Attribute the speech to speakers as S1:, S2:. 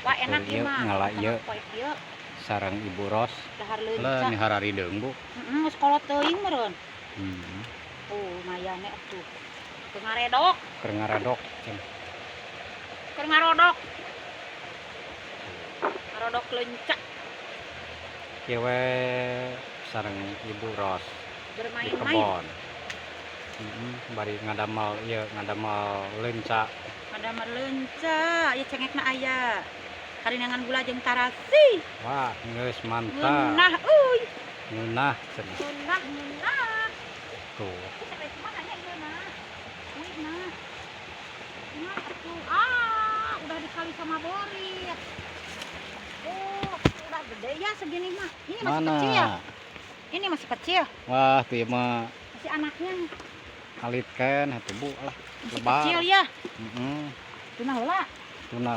S1: Wah enak ieu mah.
S2: Ngala ieu.
S1: Ieu
S2: Sareng Ibu Ros.
S1: dahar
S2: Lah
S1: leuncah.
S2: ni hararideung, Bu.
S1: Geus kolot teuing meureun.
S2: Hmm.
S1: Oh, lumayan atuh. Keur ngaredok,
S2: Keur ngaredok.
S1: keur ngarodok. Ngarodok leuncah,
S2: Ieu we sareng Ibu Ros di
S1: bermain-main.
S2: kebon. Bari ngadamel ieu, ngadamel leunca.
S1: Ngadamel leuncah, ieu cengekna aya. Karinangan gula jeung tarasi.
S2: Wah, geus mantap.
S1: Ngeunah euy.
S2: Ngeunah cenah.
S1: Ngeunah.
S2: Tuh.
S1: Sampai kemana ya ieu mah? Wih nah. Nah atuh. Ah, udah dikali sama borit. Oh, udah gede ya segini mah. Ini masih
S2: Mana?
S1: kecil. Ini masih kecil.
S2: Wah, tuh ieu mah
S1: Masih anaknya.
S2: alitkeun atuh Bu lah.
S1: Masih
S2: Lebar.
S1: kecil ya.
S2: Heeh.
S1: Tuna heula.
S2: Tuna